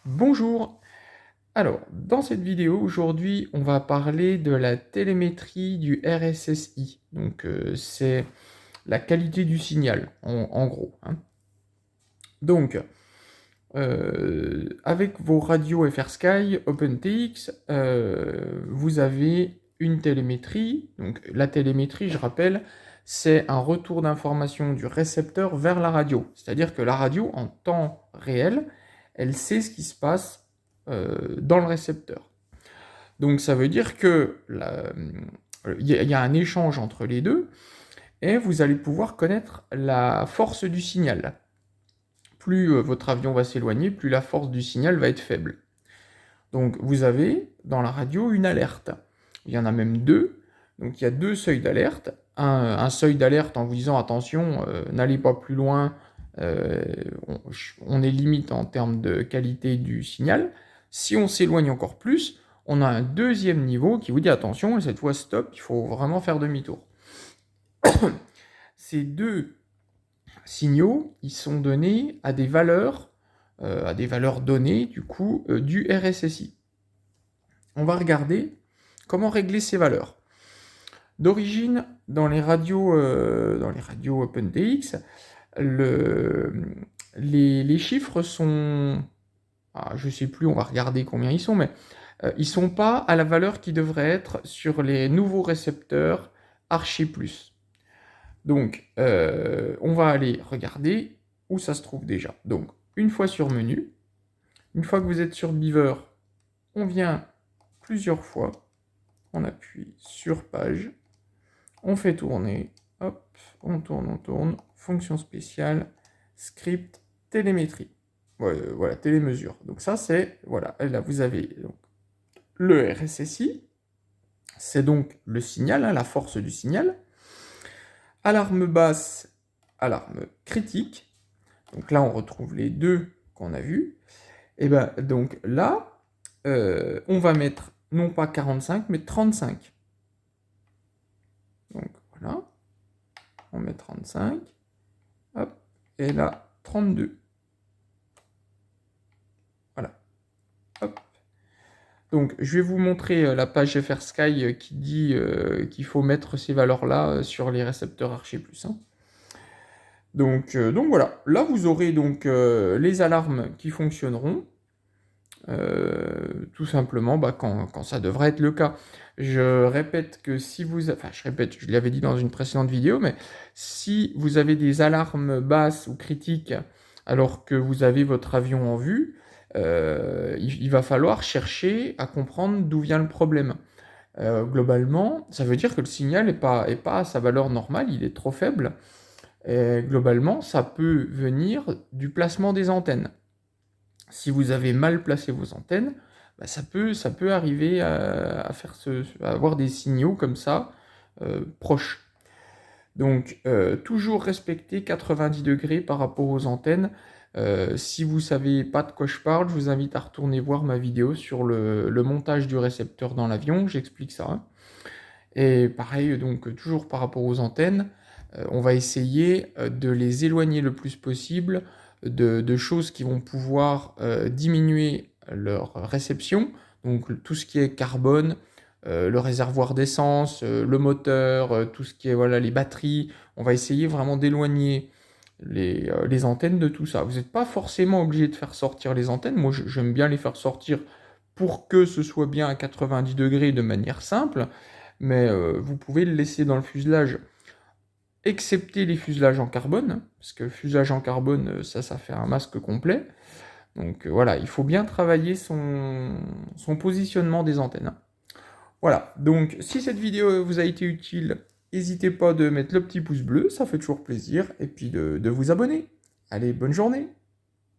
Bonjour. Alors, dans cette vidéo, aujourd'hui, on va parler de la télémétrie du RSSI. Donc, c'est la qualité du signal, en gros, hein. Donc, avec vos radios FrSky, OpenTX, vous avez une télémétrie. Donc, la télémétrie, je rappelle, c'est un retour d'information du récepteur vers la radio. C'est-à-dire que la radio, en temps réel, elle sait ce qui se passe dans le récepteur. Donc ça veut dire que il y a un échange entre les deux et vous allez pouvoir connaître la force du signal. Plus votre avion va s'éloigner, plus la force du signal va être faible. Donc vous avez dans la radio une alerte. Il y en a même deux. Donc il y a deux seuils d'alerte. Un seuil d'alerte en vous disant attention, n'allez pas plus loin, on est limite en termes de qualité du signal. Si on s'éloigne encore plus, on a un deuxième niveau qui vous dit attention, cette fois stop, il faut vraiment faire demi-tour. Ces deux signaux, ils sont donnés à des valeurs données du coup du RSSI. On va regarder comment régler ces valeurs. D'origine, dans les radios OpenTX, les chiffres sont... je ne sais plus, on va regarder combien ils sont, mais ils ne sont pas à la valeur qui devrait être sur les nouveaux récepteurs Archer+. Donc, on va aller regarder où ça se trouve déjà. Donc, une fois sur menu, une fois que vous êtes sur Beaver, on vient plusieurs fois, on appuie sur page, on fait tourner, hop, on tourne, fonction spéciale, script, télémétrie. Voilà, télémesure. Donc ça, c'est, voilà, là, vous avez donc, le RSSI, c'est donc le signal, hein, la force du signal. Alarme basse, alarme critique. Donc là, on retrouve les deux qu'on a vus. Et bien, donc là, on va mettre non pas 45, mais 35. Donc voilà, on met 35, hop, et là, 32. Voilà, hop. Donc, je vais vous montrer la page FrSky qui dit qu'il faut mettre ces valeurs-là sur les récepteurs Archer+. Hein. Donc voilà, là vous aurez donc les alarmes qui fonctionneront, tout simplement quand ça devrait être le cas. Je répète que si vous... Enfin, je l'avais dit dans une précédente vidéo, mais si vous avez des alarmes basses ou critiques alors que vous avez votre avion en vue, il va falloir chercher à comprendre d'où vient le problème. Globalement, ça veut dire que le signal n'est pas à sa valeur normale, il est trop faible. Et globalement, ça peut venir du placement des antennes. Si vous avez mal placé vos antennes, ça peut arriver à avoir des signaux comme ça, proches. Donc, toujours respecter 90 degrés par rapport aux antennes. Si vous ne savez pas de quoi je parle, je vous invite à retourner voir ma vidéo sur le montage du récepteur dans l'avion, j'explique ça. Hein. Et pareil, donc toujours par rapport aux antennes, on va essayer de les éloigner le plus possible de choses qui vont pouvoir diminuer leur réception, donc tout ce qui est carbone, le réservoir d'essence, le moteur, tout ce qui est voilà, les batteries, on va essayer vraiment d'éloigner les antennes de tout ça. Vous n'êtes pas forcément obligé de faire sortir les antennes, moi j'aime bien les faire sortir pour que ce soit bien à 90 degrés de manière simple, mais vous pouvez le laisser dans le fuselage, excepté les fuselages en carbone, parce que fuselage en carbone, ça fait un masque complet. Donc voilà, il faut bien travailler son positionnement des antennes. Voilà, donc si cette vidéo vous a été utile, n'hésitez pas de mettre le petit pouce bleu, ça fait toujours plaisir, et puis de vous abonner. Allez, bonne journée!